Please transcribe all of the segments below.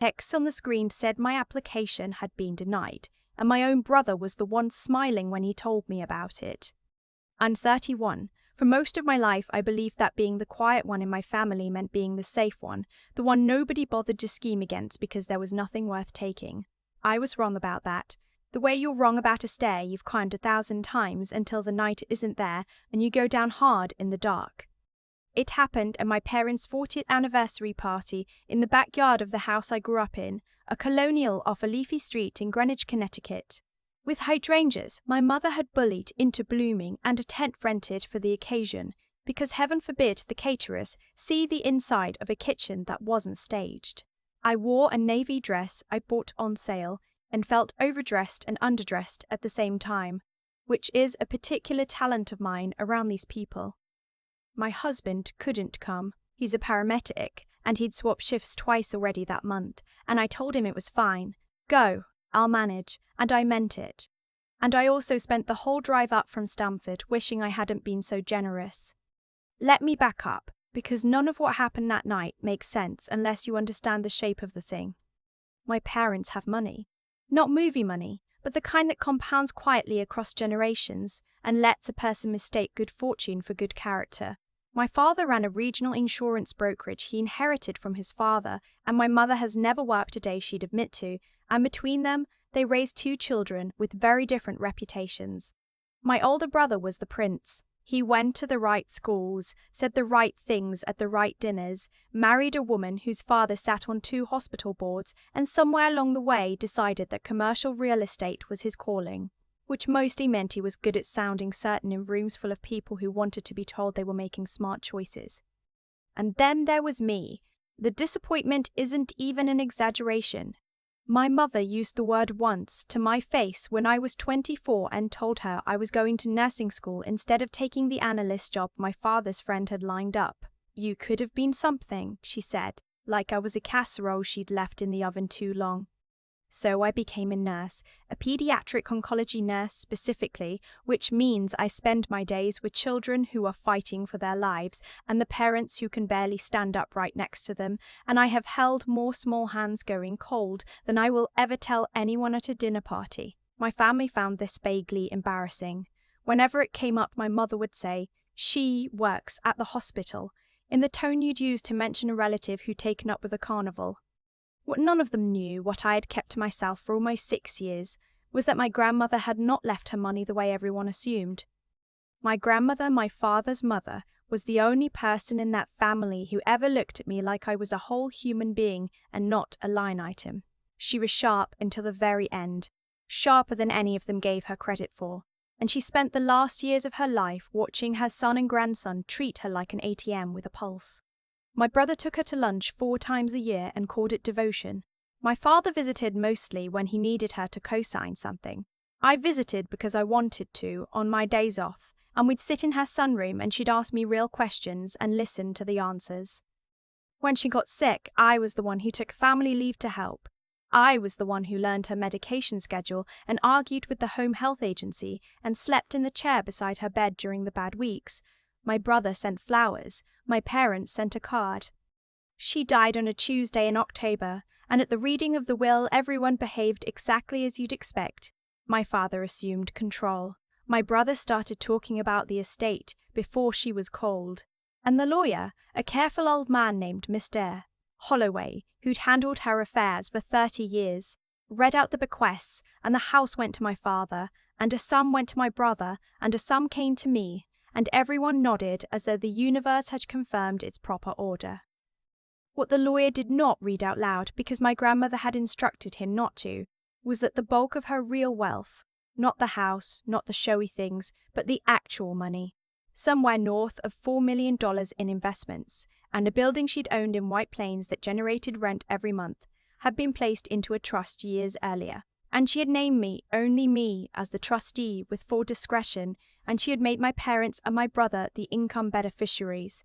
Text on the screen said my application had been denied, and my own brother was the one smiling when he told me about it. I'm 31. For most of my life, I believed that being the quiet one in my family meant being the safe one, the one nobody bothered to scheme against because there was nothing worth taking. I was wrong about that. The way you're wrong about a stair you've climbed 1,000 times until the night isn't there and you go down hard in the dark. It happened at my parents' 40th anniversary party in the backyard of the house I grew up in, a colonial off a leafy street in Greenwich, Connecticut. With hydrangeas, my mother had bullied into blooming and a tent rented for the occasion, because heaven forbid the caterers see the inside of a kitchen that wasn't staged. I wore a navy dress I bought on sale and felt overdressed and underdressed at the same time, which is a particular talent of mine around these people. My husband couldn't come. He's a paramedic, and he'd swapped shifts twice already that month, and I told him it was fine. Go, I'll manage, and I meant it. And I also spent the whole drive up from Stamford wishing I hadn't been so generous. Let me back up, because none of what happened that night makes sense unless you understand the shape of the thing. My parents have money. Not movie money, but the kind that compounds quietly across generations and lets a person mistake good fortune for good character. My father ran a regional insurance brokerage he inherited from his father, and my mother has never worked a day she'd admit to, and between them, they raised 2 children with very different reputations. My older brother was the prince. He went to the right schools, said the right things at the right dinners, married a woman whose father sat on 2 hospital boards, and somewhere along the way decided that commercial real estate was his calling, which mostly meant he was good at sounding certain in rooms full of people who wanted to be told they were making smart choices. And then there was me. The disappointment isn't even an exaggeration. My mother used the word once to my face when I was 24 and told her I was going to nursing school instead of taking the analyst job my father's friend had lined up. You could have been something, she said, like I was a casserole she'd left in the oven too long. So I became a nurse, a pediatric oncology nurse specifically, which means I spend my days with children who are fighting for their lives and the parents who can barely stand up right next to them, and I have held more small hands going cold than I will ever tell anyone at a dinner party. My family found this vaguely embarrassing. Whenever it came up, my mother would say, "She works at the hospital," in the tone you'd use to mention a relative who'd taken up with a carnival. What none of them knew, what I had kept to myself for almost 6 years, was that my grandmother had not left her money the way everyone assumed. My grandmother, my father's mother, was the only person in that family who ever looked at me like I was a whole human being and not a line item. She was sharp until the very end, sharper than any of them gave her credit for, and she spent the last years of her life watching her son and grandson treat her like an ATM with a pulse. My brother took her to lunch 4 times a year and called it devotion. My father visited mostly when he needed her to co-sign something. I visited because I wanted to, on my days off, and we'd sit in her sunroom and she'd ask me real questions and listen to the answers. When she got sick, I was the one who took family leave to help. I was the one who learned her medication schedule and argued with the home health agency and slept in the chair beside her bed during the bad weeks. My brother sent flowers. My parents sent a card. She died on a Tuesday in October, and at the reading of the will everyone behaved exactly as you'd expect. My father assumed control. My brother started talking about the estate before she was called. And the lawyer, a careful old man named Mr. Holloway, who'd handled her affairs for 30 years, read out the bequests, and the house went to my father, and a sum went to my brother, and a sum came to me, and everyone nodded as though the universe had confirmed its proper order. What the lawyer did not read out loud, because my grandmother had instructed him not to, was that the bulk of her real wealth, not the house, not the showy things, but the actual money, somewhere north of $4 million in investments, and a building she'd owned in White Plains that generated rent every month, had been placed into a trust years earlier. And she had named me, only me, as the trustee with full discretion, and she had made my parents and my brother the income beneficiaries.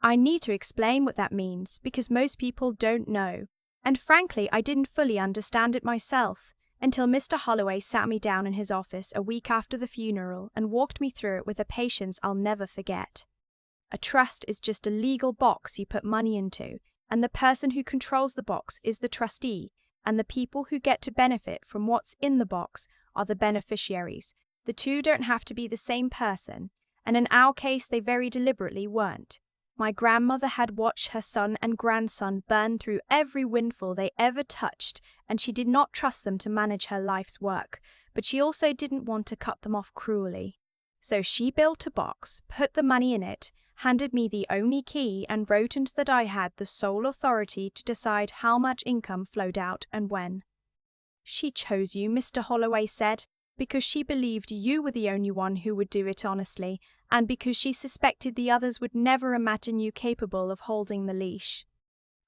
I need to explain what that means, because most people don't know, and frankly I didn't fully understand it myself, until Mr. Holloway sat me down in his office a week after the funeral and walked me through it with a patience I'll never forget. A trust is just a legal box you put money into, and the person who controls the box is the trustee, and the people who get to benefit from what's in the box are the beneficiaries. The two don't have to be the same person, and in our case they very deliberately weren't. My grandmother had watched her son and grandson burn through every windfall they ever touched, and she did not trust them to manage her life's work, but she also didn't want to cut them off cruelly. So she built a box, put the money in it, handed me the only key, and wrote into that I had the sole authority to decide how much income flowed out and when. She chose you, Mr. Holloway said, because she believed you were the only one who would do it honestly, and because she suspected the others would never imagine you capable of holding the leash.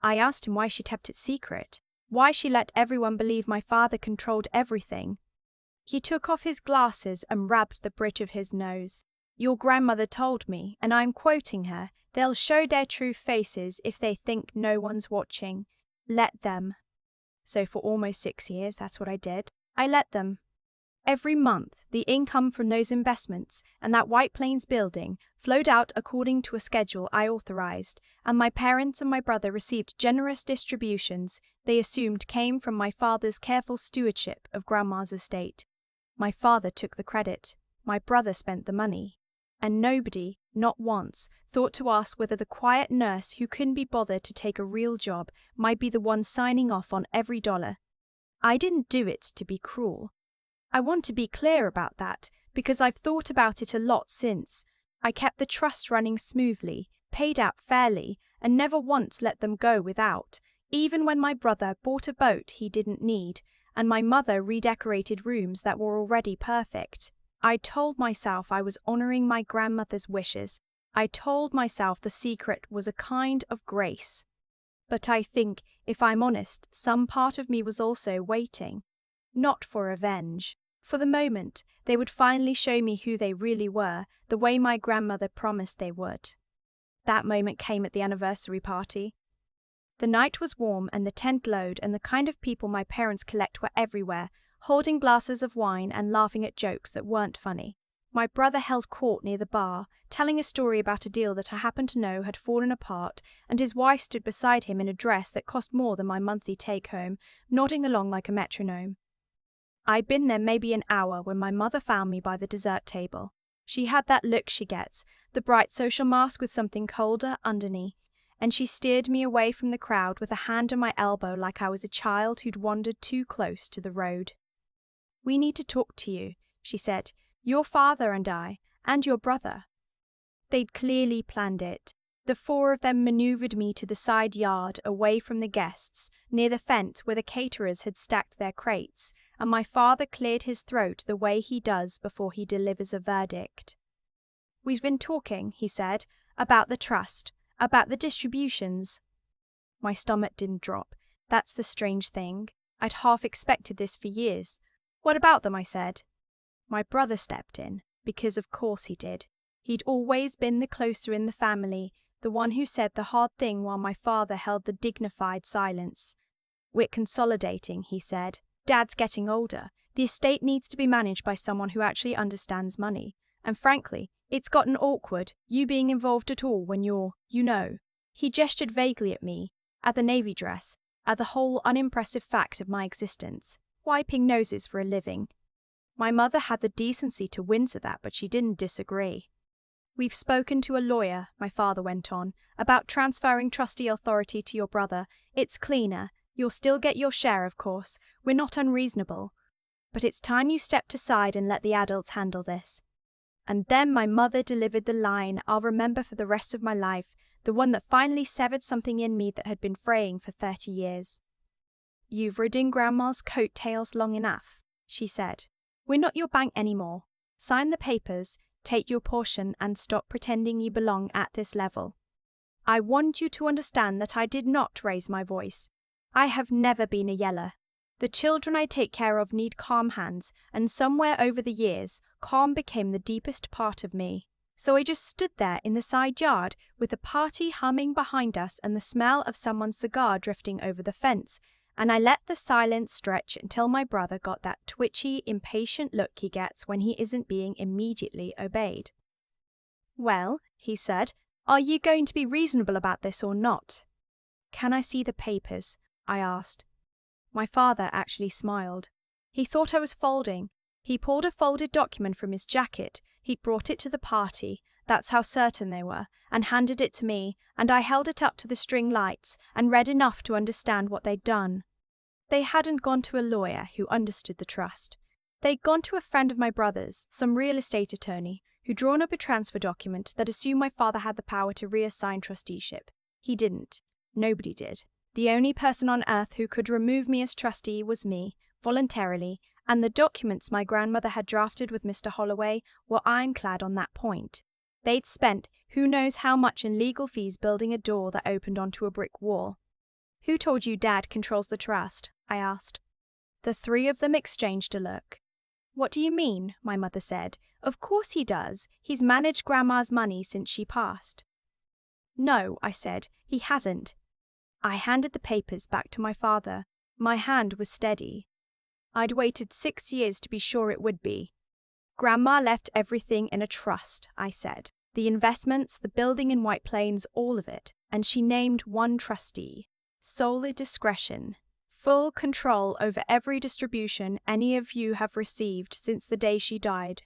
I asked him why she kept it secret, why she let everyone believe my father controlled everything. He took off his glasses and rubbed the bridge of his nose. Your grandmother told me, and I'm quoting her, they'll show their true faces if they think no one's watching. Let them. So for almost 6 years, that's what I did. I let them. Every month, the income from those investments and that White Plains building flowed out according to a schedule I authorized, and my parents and my brother received generous distributions they assumed came from my father's careful stewardship of Grandma's estate. My father took the credit, my brother spent the money, and nobody, not once, thought to ask whether the quiet nurse who couldn't be bothered to take a real job might be the one signing off on every dollar. I didn't do it to be cruel. I want to be clear about that, because I've thought about it a lot since. I kept the trust running smoothly, paid out fairly, and never once let them go without, even when my brother bought a boat he didn't need, and my mother redecorated rooms that were already perfect. I told myself I was honoring my grandmother's wishes. I told myself the secret was a kind of grace. But I think, if I'm honest, some part of me was also waiting. Not for revenge. For the moment, they would finally show me who they really were, the way my grandmother promised they would. That moment came at the anniversary party. The night was warm and the tent glowed, and the kind of people my parents collect were everywhere, holding glasses of wine and laughing at jokes that weren't funny. My brother held court near the bar, telling a story about a deal that I happened to know had fallen apart, and his wife stood beside him in a dress that cost more than my monthly take-home, nodding along like a metronome. I'd been there maybe an hour when my mother found me by the dessert table. She had that look she gets, the bright social mask with something colder underneath, and she steered me away from the crowd with a hand on my elbow like I was a child who'd wandered too close to the road. "We need to talk to you," she said, "your father and I, and your brother." They'd clearly planned it. The four of them maneuvered me to the side yard away from the guests, near the fence where the caterers had stacked their crates, and my father cleared his throat the way he does before he delivers a verdict. "We've been talking," he said, "about the trust, about the distributions." My stomach didn't drop. That's the strange thing. I'd half expected this for years. "What about them?" I said. My brother stepped in, because of course he did. He'd always been the closer in the family, the one who said the hard thing while my father held the dignified silence. "We're consolidating," he said. "Dad's getting older. The estate needs to be managed by someone who actually understands money. And frankly, it's gotten awkward, you being involved at all when you're, you know." He gestured vaguely at me, at the navy dress, at the whole unimpressive fact of my existence, wiping noses for a living. My mother had the decency to wince at that, but she didn't disagree. "We've spoken to a lawyer," my father went on, "about transferring trustee authority to your brother. It's cleaner. You'll still get your share, of course. We're not unreasonable. But it's time you stepped aside and let the adults handle this." And then my mother delivered the line I'll remember for the rest of my life, the one that finally severed something in me that had been fraying for 30 years. "You've ridden Grandma's coattails long enough," she said. "We're not your bank anymore. Sign the papers, take your portion, and stop pretending you belong at this level." I want you to understand that I did not raise my voice. I have never been a yeller. The children I take care of need calm hands, and somewhere over the years, calm became the deepest part of me. So I just stood there in the side yard with the party humming behind us and the smell of someone's cigar drifting over the fence, and I let the silence stretch until my brother got that twitchy, impatient look he gets when he isn't being immediately obeyed. "Well," he said, "are you going to be reasonable about this or not?" "Can I see the papers?" I asked. My father actually smiled. He thought I was folding. He pulled a folded document from his jacket. He'd brought it to the party, that's how certain they were, and handed it to me, and I held it up to the string lights and read enough to understand what they'd done. They hadn't gone to a lawyer who understood the trust. They'd gone to a friend of my brother's, some real estate attorney, who'd drawn up a transfer document that assumed my father had the power to reassign trusteeship. He didn't. Nobody did. The only person on earth who could remove me as trustee was me, voluntarily, and the documents my grandmother had drafted with Mr. Holloway were ironclad on that point. They'd spent who knows how much in legal fees building a door that opened onto a brick wall. "Who told you Dad controls the trust?" I asked. The three of them exchanged a look. "What do you mean?" my mother said. "Of course he does. He's managed Grandma's money since she passed." "No," I said, "he hasn't." I handed the papers back to my father. My hand was steady. I'd waited 6 years to be sure it would be. "Grandma left everything in a trust," I said. "The investments, the building in White Plains, all of it. And she named one trustee. Sole discretion. Full control over every distribution any of you have received since the day she died."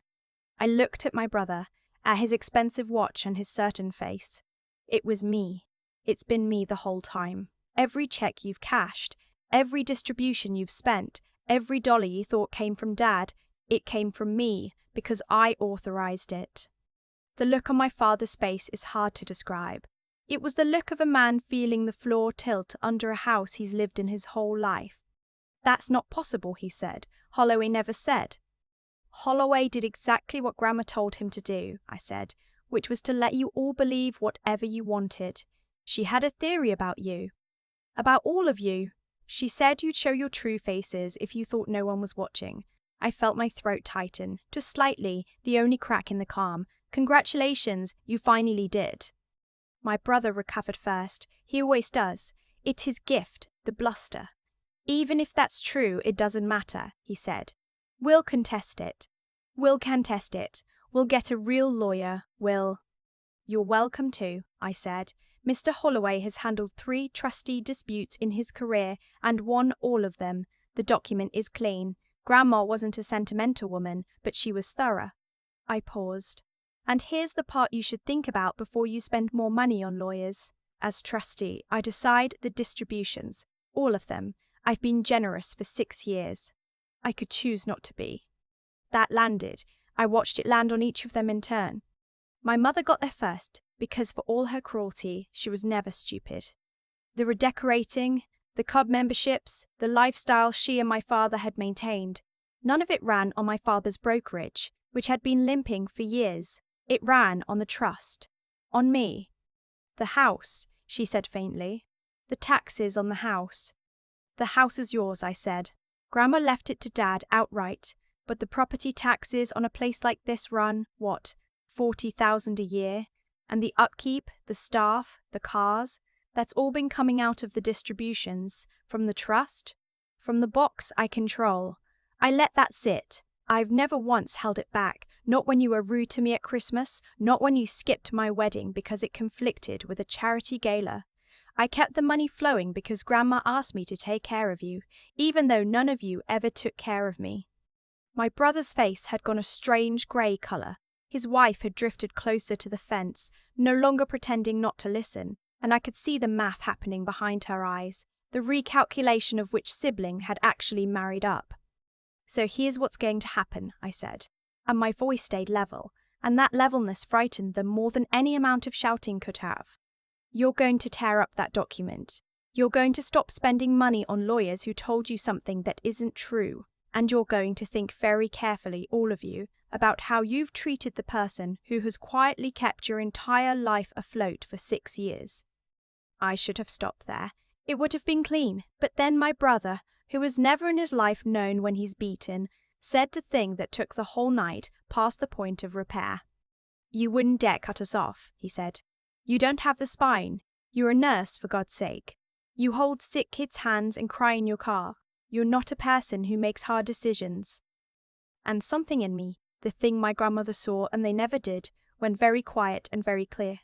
I looked at my brother, at his expensive watch and his certain face. "It was me. It's been me the whole time. Every check you've cashed, every distribution you've spent, every dollar you thought came from Dad, it came from me, because I authorized it." The look on my father's face is hard to describe. It was the look of a man feeling the floor tilt under a house he's lived in his whole life. "That's not possible," he said. "Holloway never said." "Holloway did exactly what Grandma told him to do," I said, "which was to let you all believe whatever you wanted. She had a theory about you. About all of you. She said you'd show your true faces if you thought no one was watching." I felt my throat tighten, just slightly, the only crack in the calm. "Congratulations, you finally did." My brother recovered first. He always does. It's his gift, the bluster. "Even if that's true, it doesn't matter," he said. "We'll contest it. We'll contest it. We'll get a real lawyer. We'll—" "You're welcome to," I said. "Mr. Holloway has handled 3 trustee disputes in his career and won all of them. The document is clean. Grandma wasn't a sentimental woman, but she was thorough." I paused. "And here's the part you should think about before you spend more money on lawyers. As trustee, I decide the distributions. All of them. I've been generous for 6 years. I could choose not to be." That landed. I watched it land on each of them in turn. My mother got there first, because for all her cruelty, she was never stupid. The redecorating, the club memberships, the lifestyle she and my father had maintained, none of it ran on my father's brokerage, which had been limping for years. It ran on the trust. On me. "The house," she said faintly. "The taxes on the house." "The house is yours," I said. "Grandma left it to Dad outright, but the property taxes on a place like this run, what, 40,000 a year? And the upkeep, the staff, the cars, that's all been coming out of the distributions, from the trust, from the box I control. I let that sit. I've never once held it back, not when you were rude to me at Christmas, not when you skipped my wedding because it conflicted with a charity gala. I kept the money flowing because Grandma asked me to take care of you, even though none of you ever took care of me." My brother's face had gone a strange grey colour. His wife had drifted closer to the fence, no longer pretending not to listen, and I could see the math happening behind her eyes, the recalculation of which sibling had actually married up. "So here's what's going to happen," I said, and my voice stayed level, and that levelness frightened them more than any amount of shouting could have. "You're going to tear up that document. You're going to stop spending money on lawyers who told you something that isn't true. And you're going to think very carefully, all of you, about how you've treated the person who has quietly kept your entire life afloat for 6 years." I should have stopped there. It would have been clean. But then my brother, who has never in his life known when he's beaten, said the thing that took the whole night past the point of repair. "You wouldn't dare cut us off," he said. "You don't have the spine. You're a nurse, for God's sake. You hold sick kids' hands and cry in your car. You're not a person who makes hard decisions." And something in me, the thing my grandmother saw and they never did, went very quiet and very clear.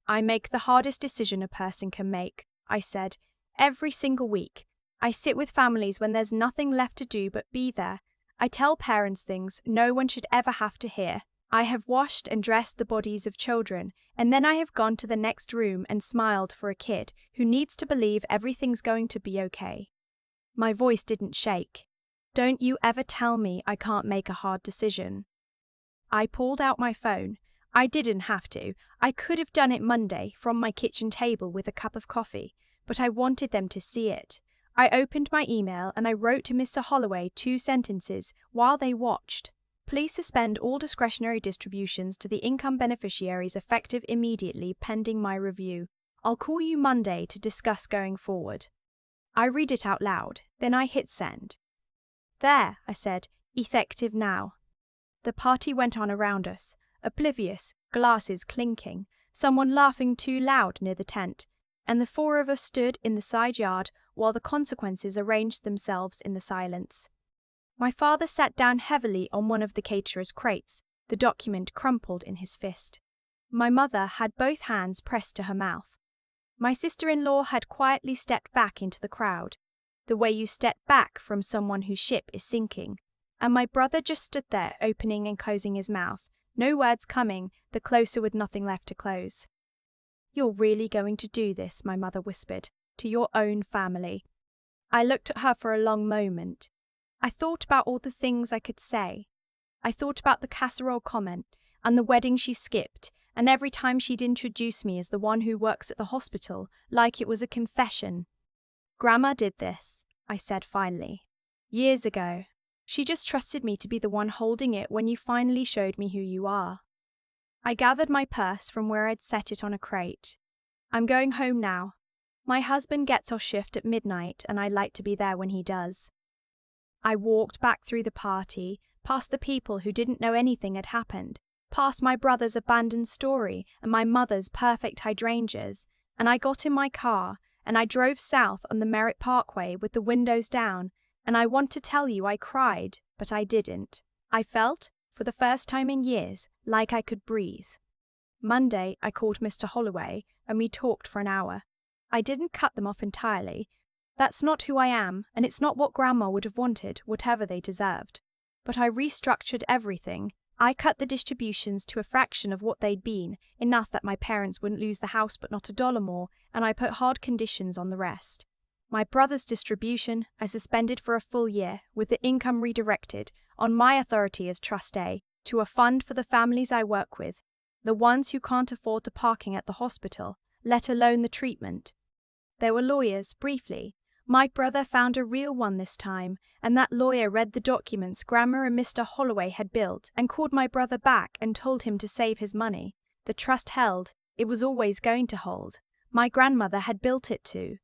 "I make the hardest decision a person can make," I said. Every single week. I sit with families when there's nothing left to do but be there. I tell parents things no one should ever have to hear. I have washed and dressed the bodies of children, and then I have gone to the next room and smiled for a kid who needs to believe everything's going to be okay. My voice didn't shake. Don't you ever tell me I can't make a hard decision. I pulled out my phone. I didn't have to. I could have done it Monday from my kitchen table with a cup of coffee, but I wanted them to see it. I opened my email and I wrote to Mr. Holloway 2 sentences while they watched. Please suspend all discretionary distributions to the income beneficiaries effective immediately pending my review. I'll call you Monday to discuss going forward. I read it out loud, then I hit send. There, I said, effective now. The party went on around us, oblivious, glasses clinking, someone laughing too loud near the tent, and the 4 of us stood in the side yard while the consequences arranged themselves in the silence. My father sat down heavily on one of the caterer's crates, the document crumpled in his fist. My mother had both hands pressed to her mouth. My sister-in-law had quietly stepped back into the crowd, the way you step back from someone whose ship is sinking, and my brother just stood there opening and closing his mouth, no words coming, the closer with nothing left to close. You're really going to do this, my mother whispered, to your own family. I looked at her for a long moment. I thought about all the things I could say. I thought about the casserole comment, and the wedding she skipped, and every time she'd introduce me as the one who works at the hospital, like it was a confession. Grandma did this, I said finally. Years ago. She just trusted me to be the one holding it when you finally showed me who you are. I gathered my purse from where I'd set it on a crate. I'm going home now. My husband gets off shift at midnight and I'd like to be there when he does. I walked back through the party, past the people who didn't know anything had happened, past my brother's abandoned story and my mother's perfect hydrangeas, and I got in my car and I drove south on the Merritt Parkway with the windows down, and I want to tell you I cried, but I didn't. I felt, for the first time in years, like I could breathe. Monday, I called Mr. Holloway, and we talked for an hour. I didn't cut them off entirely. That's not who I am, and it's not what Grandma would have wanted, whatever they deserved. But I restructured everything. I cut the distributions to a fraction of what they'd been, enough that my parents wouldn't lose the house but not $1 more, and I put hard conditions on the rest. My brother's distribution I suspended for a full year, with the income redirected, on my authority as trustee, to a fund for the families I work with, the ones who can't afford the parking at the hospital, let alone the treatment. There were lawyers, briefly. My brother found a real one this time, and that lawyer read the documents Grandma and Mr. Holloway had built and called my brother back and told him to save his money. The trust held. It was always going to hold. My grandmother had built it too.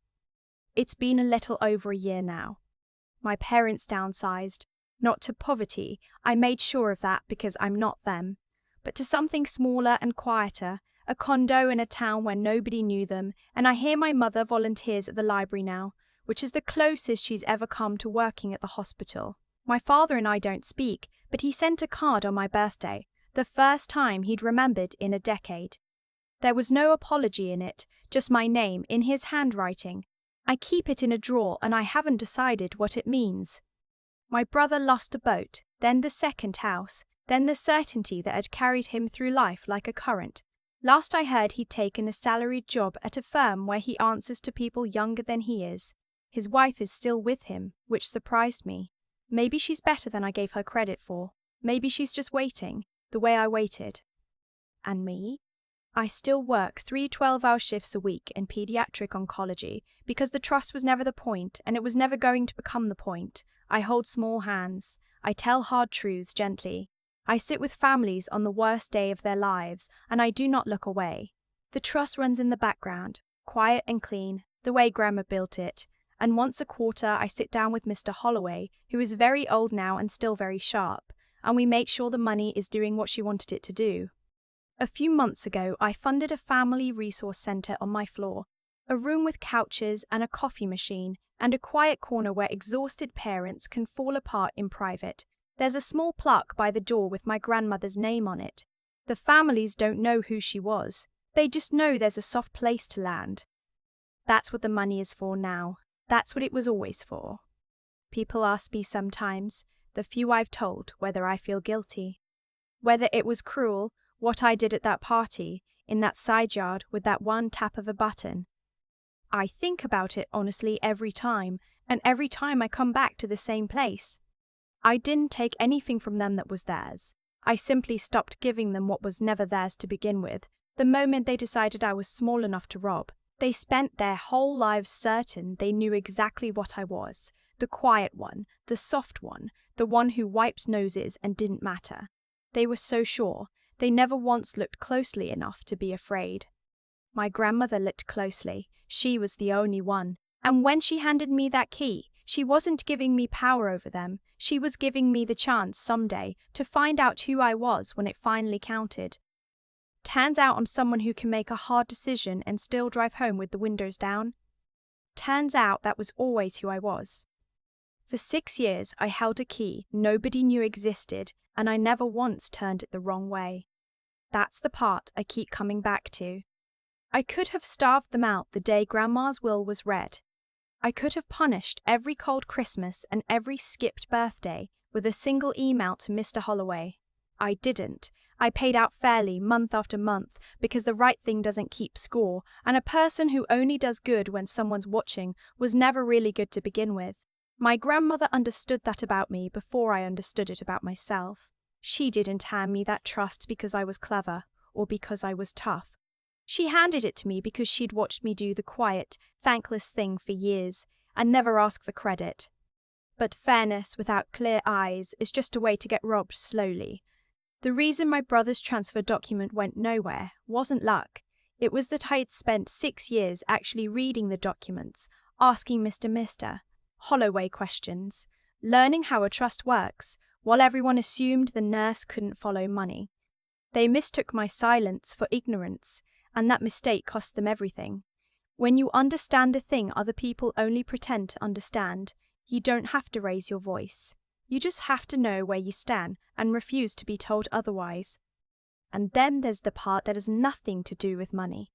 It's been a little over a year now. My parents downsized. Not to poverty, I made sure of that because I'm not them, but to something smaller and quieter, a condo in a town where nobody knew them, and I hear my mother volunteers at the library now, which is the closest she's ever come to working at the hospital. My father and I don't speak, but he sent a card on my birthday, the first time he'd remembered in a decade. There was no apology in it, just my name in his handwriting. I keep it in a drawer and I haven't decided what it means. My brother lost a boat, then the second house, then the certainty that had carried him through life like a current. Last I heard he'd taken a salaried job at a firm where he answers to people younger than he is. His wife is still with him, which surprised me. Maybe she's better than I gave her credit for. Maybe she's just waiting, the way I waited. And me? I still work 3 12-hour shifts a week in pediatric oncology because the trust was never the point and it was never going to become the point. I hold small hands. I tell hard truths gently. I sit with families on the worst day of their lives and I do not look away. The trust runs in the background, quiet and clean, the way Grandma built it. And once a quarter I sit down with Mr. Holloway, who is very old now and still very sharp, and we make sure the money is doing what she wanted it to do. A few months ago, I funded a family resource center on my floor, a room with couches and a coffee machine, and a quiet corner where exhausted parents can fall apart in private. There's a small plaque by the door with my grandmother's name on it. The families don't know who she was. They just know there's a soft place to land. That's what the money is for now. That's what it was always for. People ask me sometimes, the few I've told, whether I feel guilty. Whether it was cruel, what I did at that party, in that side yard with that one tap of a button. I think about it honestly every time, and every time I come back to the same place. I didn't take anything from them that was theirs. I simply stopped giving them what was never theirs to begin with, the moment they decided I was small enough to rob. They spent their whole lives certain they knew exactly what I was, the quiet one, the soft one, the one who wiped noses and didn't matter. They were so sure, they never once looked closely enough to be afraid. My grandmother looked closely, she was the only one, and when she handed me that key, she wasn't giving me power over them, she was giving me the chance someday to find out who I was when it finally counted. Turns out I'm someone who can make a hard decision and still drive home with the windows down. Turns out that was always who I was. For 6 years I held a key nobody knew existed, and I never once turned it the wrong way. That's the part I keep coming back to. I could have starved them out the day Grandma's will was read. I could have punished every cold Christmas and every skipped birthday with a single email to Mr. Holloway. I didn't. I paid out fairly month after month because the right thing doesn't keep score, and a person who only does good when someone's watching was never really good to begin with. My grandmother understood that about me before I understood it about myself. She didn't hand me that trust because I was clever or because I was tough. She handed it to me because she'd watched me do the quiet, thankless thing for years and never ask for credit. But fairness without clear eyes is just a way to get robbed slowly. The reason my brother's transfer document went nowhere wasn't luck. It was that I had spent 6 years actually reading the documents, asking Mr. Holloway questions, learning how a trust works, while everyone assumed the nurse couldn't follow money. They mistook my silence for ignorance, and that mistake cost them everything. When you understand a thing other people only pretend to understand, you don't have to raise your voice. You just have to know where you stand and refuse to be told otherwise. And then there's the part that has nothing to do with money.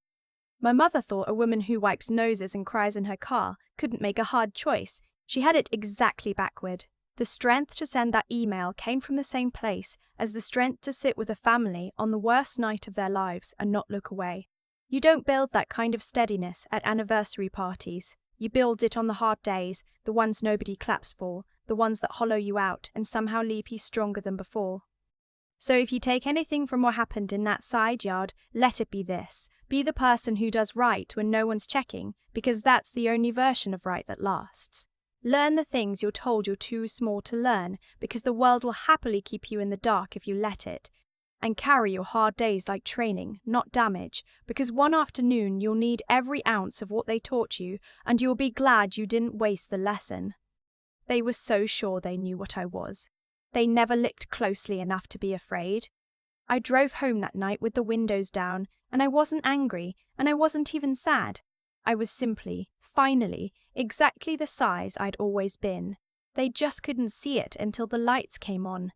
My mother thought a woman who wipes noses and cries in her car couldn't make a hard choice. She had it exactly backward. The strength to send that email came from the same place as the strength to sit with a family on the worst night of their lives and not look away. You don't build that kind of steadiness at anniversary parties. You build it on the hard days, the ones nobody claps for, the ones that hollow you out and somehow leave you stronger than before. So if you take anything from what happened in that side yard, let it be this. Be the person who does right when no one's checking, because that's the only version of right that lasts. Learn the things you're told you're too small to learn, because the world will happily keep you in the dark if you let it. And carry your hard days like training, not damage, because one afternoon you'll need every ounce of what they taught you, and you'll be glad you didn't waste the lesson. They were so sure they knew what I was. They never looked closely enough to be afraid. I drove home that night with the windows down, and I wasn't angry, and I wasn't even sad. I was simply, finally, exactly the size I'd always been. They just couldn't see it until the lights came on.